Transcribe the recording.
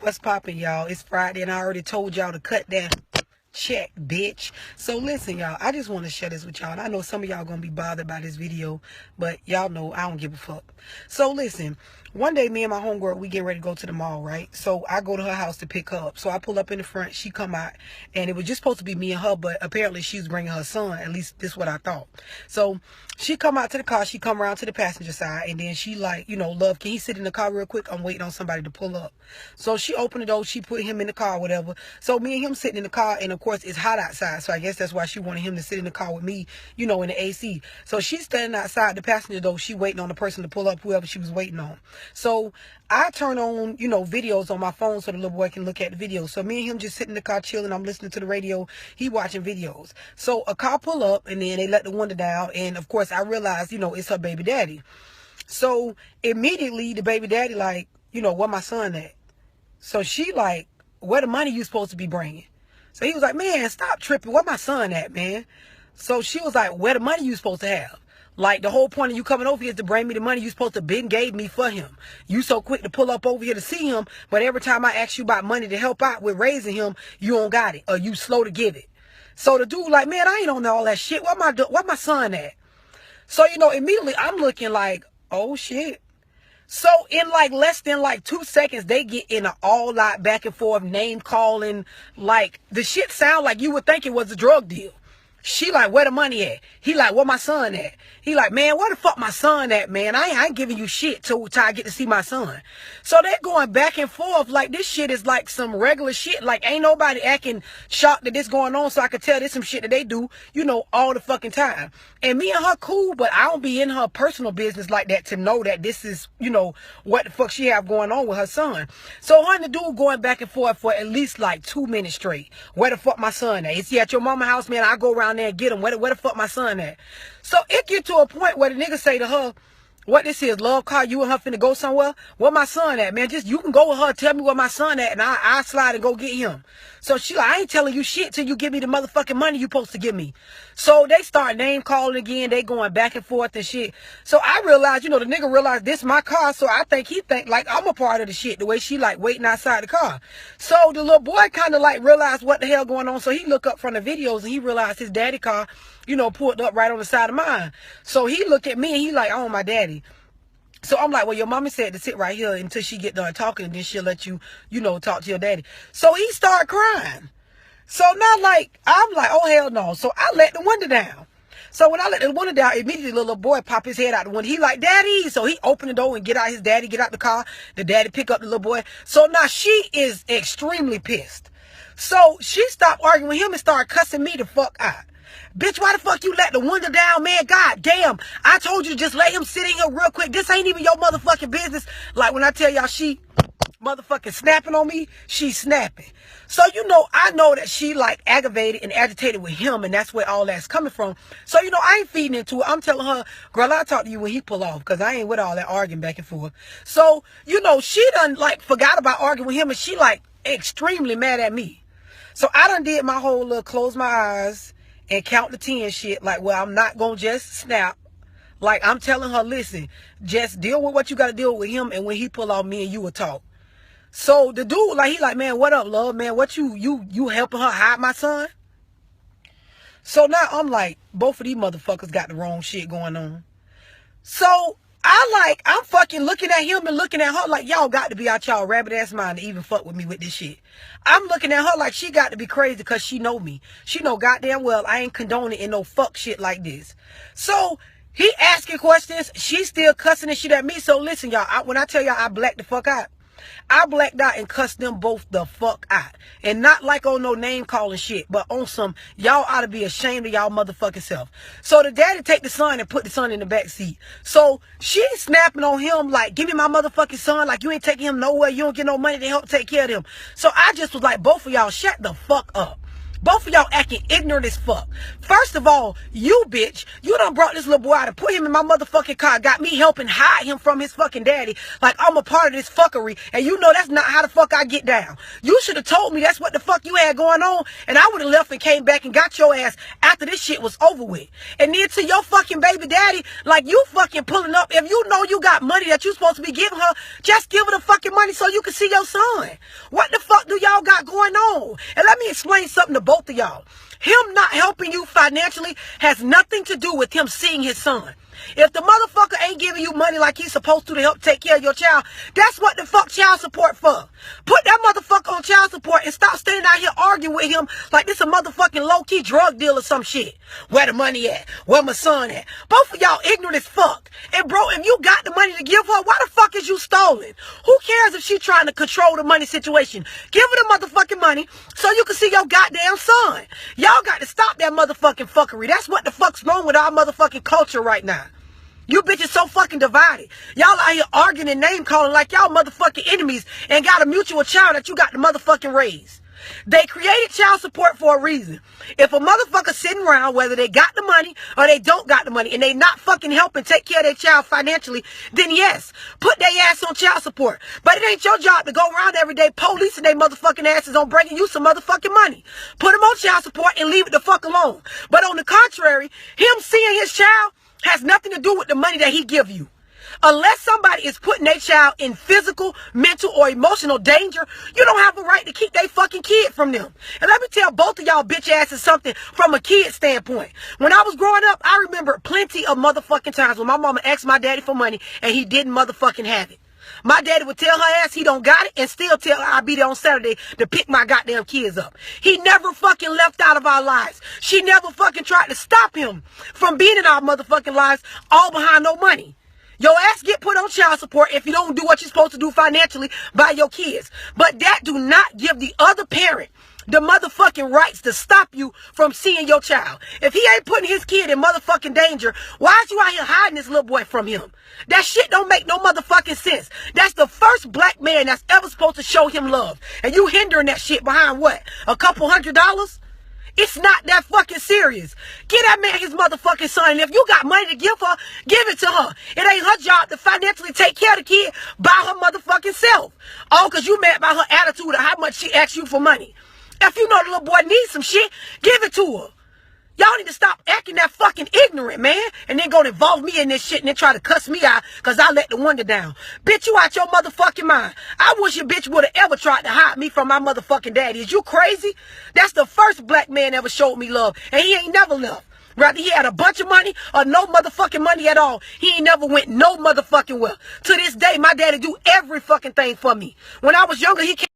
What's poppin', y'all? It's Friday, and I already told y'all to cut that check, bitch. So listen, y'all, I just want to share this with y'all. And I know some of y'all gonna be bothered by this video, but y'all know I don't give a fuck. So listen, one day me and my homegirl, we get ready to go to the mall, right? So I go to her house to pick her up. So I pull up in the front, she come out, and it was just supposed to be me and her, but apparently she was bringing her son. At least this is what I thought. So she come out to the car, she come around to the passenger side, and then she like, love, can he sit in the car real quick? I'm waiting on somebody to pull up. So she opened the door, she put him in the car, whatever. So me and him sitting in the car, and of course it's hot outside, so I guess that's why she wanted him to sit in the car with me, in the AC. So she's standing outside the passenger door, she waiting on the person to pull up, whoever she was waiting on. So I turn on, videos on my phone so the little boy can look at the videos. So me and him just sitting in the car chilling, I'm listening to the radio, he watching videos. So a car pull up, and then they let the window down, and of course I realized, it's her baby daddy. So immediately the baby daddy like, where my son at? So she like, where the money you supposed to be bringing? So he was like, man, stop tripping. Where my son at, man? So she was like, where the money you supposed to have? Like, the whole point of you coming over here is to bring me the money you supposed to been gave me for him. You so quick to pull up over here to see him, but every time I ask you about money to help out with raising him, you don't got it, or you slow to give it. So the dude like, man, I ain't on all that shit. Where my son at? So, immediately I'm looking like, oh shit. So in like less than like 2 seconds, they get in an all out back and forth name calling. Like the shit sound like you would think it was a drug deal. She like, where the money at? He like, where my son at? He like, man, where the fuck my son at, man? I ain't giving you shit till I get to see my son. So they're going back and forth like this shit is like some regular shit. Like ain't nobody acting shocked that this going on, so I could tell this some shit that they do, all the fucking time. And me and her cool, but I don't be in her personal business like that to know that this is, what the fuck she have going on with her son. So her and the dude going back and forth for at least like 2 minutes straight. Where the fuck my son at? Is he at your mama house, man? I go around there and get him. Where the fuck my son at? So it get to a point where the nigga say to her, what this is, love car, you and her finna go somewhere? Where my son at, man? Just, you can go with her, tell me where my son at, and I slide and go get him. So she like, I ain't telling you shit till you give me the motherfucking money you supposed to give me. So they start name calling again, they going back and forth and shit. So I realized, the nigga realized this my car, so I think he think like I'm a part of the shit, the way she like waiting outside the car. So the little boy kind of like realized what the hell going on, so he look up from the videos and he realized his daddy car, pulled up right on the side of mine. So he look at me and he like, oh, my daddy. So I'm like, well, your mama said to sit right here until she get done talking, and then she'll let you, talk to your daddy. So he started crying. So now, like, I'm like, oh, hell no. So I let the window down. So when I let the window down, immediately the little boy pop his head out the window. He like, daddy. So he opened the door and get out his daddy, get out the car. The daddy pick up the little boy. So now she is extremely pissed. So she stopped arguing with him and started cussing me the fuck out. Bitch, why the fuck you let the window down, man? God damn. I told you to just let him sit in here real quick. This ain't even your motherfucking business. Like when I tell y'all she motherfucking snapping on me, she's snapping. So, I know that she like aggravated and agitated with him, and that's where all that's coming from. So, I ain't feeding into it. I'm telling her, girl, I'll talk to you when he pull off, because I ain't with all that arguing back and forth. So, she done like forgot about arguing with him, and she like extremely mad at me. So I done did my whole little close my eyes and count to 10 shit. Like, well, I'm not gonna just snap. Like, I'm telling her, listen, just deal with what you gotta deal with him, and when he pull off, me and you will talk. So the dude, like, he like, man, what up, love, man? What you helping her hide my son? So now I'm like, both of these motherfuckers got the wrong shit going on. So I'm fucking looking at him and looking at her like, y'all got to be out y'all rabbit ass mind to even fuck with me with this shit. I'm looking at her like she got to be crazy because she know me. She know goddamn well I ain't condoning in no fuck shit like this. So he asking questions, she still cussing and shit at me. So listen, y'all, when I tell y'all I blacked the fuck out, I blacked out and cussed them both the fuck out. And not like on no name calling shit, but on some, y'all ought to be ashamed of y'all motherfucking self. So the daddy take the son and put the son in the back seat. So she snapping on him like, give me my motherfucking son, like you ain't taking him nowhere, you don't get no money to help take care of him. So I just was like, both of y'all shut the fuck up. Both of y'all acting ignorant as fuck. First of all, you bitch, you done brought this little boy out and put him in my motherfucking car, got me helping hide him from his fucking daddy like I'm a part of this fuckery, and you know that's not how the fuck I get down. You should have told me that's what the fuck you had going on, and I would have left and came back and got your ass after this shit was over with. And then to your fucking baby daddy, like you fucking pulling up, if you know you got money that you supposed to be giving her, just give her the fucking money so you can see your son. What the fuck do y'all got going on? And let me explain something to both of y'all. Him not helping you financially has nothing to do with him seeing his son. If the motherfucker ain't giving you money like he's supposed to help take care of your child, that's what the fuck child support for. Put that motherfucker on child support and stop standing out here arguing with him like this a motherfucking low-key drug deal or some shit. Where the money at? Where my son at? Both of y'all ignorant as fuck. And bro, if you got the money to give her, why the fuck is you stolen? Who cares if she trying to control the money situation? Give her the motherfucking money so you can see your goddamn son. Y'all got to stop that motherfucking fuckery. That's what the fuck's wrong with our motherfucking culture right now. You bitches so fucking divided. Y'all out here arguing and name calling like y'all motherfucking enemies and got a mutual child that you got to motherfucking raise. They created child support for a reason. If a motherfucker sitting around, whether they got the money or they don't got the money, and they not fucking helping take care of their child financially, then yes, put their ass on child support. But it ain't your job to go around every day policing their motherfucking asses on bringing you some motherfucking money. Put them on child support and leave it the fuck alone. But on the contrary, him seeing his child has nothing to do with the money that he give you. Unless somebody is putting their child in physical, mental, or emotional danger, you don't have a right to keep their fucking kid from them. And let me tell both of y'all bitch asses something from a kid standpoint. When I was growing up, I remember plenty of motherfucking times when my mama asked my daddy for money and he didn't motherfucking have it. My daddy would tell her ass he don't got it and still tell her I'll be there on Saturday to pick my goddamn kids up. He never fucking left out of our lives. She never fucking tried to stop him from being in our motherfucking lives all behind no money. Your ass get put on child support if you don't do what you're supposed to do financially by your kids. But that do not give the other parent the motherfucking rights to stop you from seeing your child. If he ain't putting his kid in motherfucking danger, why is you out here hiding this little boy from him? That shit don't make no motherfucking sense. That's the first black man that's ever supposed to show him love. And you hindering that shit behind what? A couple $100? It's not that fucking serious. Give that man his motherfucking son. And if you got money to give her, give it to her. It ain't her job to financially take care of the kid by her motherfucking self. All because you mad by her attitude of how much she asks you for money. If you know the little boy needs some shit, give it to her. Y'all need to stop acting that fucking ignorant, man. And then go to involve me in this shit and then try to cuss me out because I let the wonder down. Bitch, you out your motherfucking mind. I wish your bitch would have ever tried to hide me from my motherfucking daddy. Is you crazy? That's the first black man ever showed me love. And he ain't never left. Rather he had a bunch of money or no motherfucking money at all. He ain't never went no motherfucking well. To this day, my daddy do every fucking thing for me. When I was younger, he came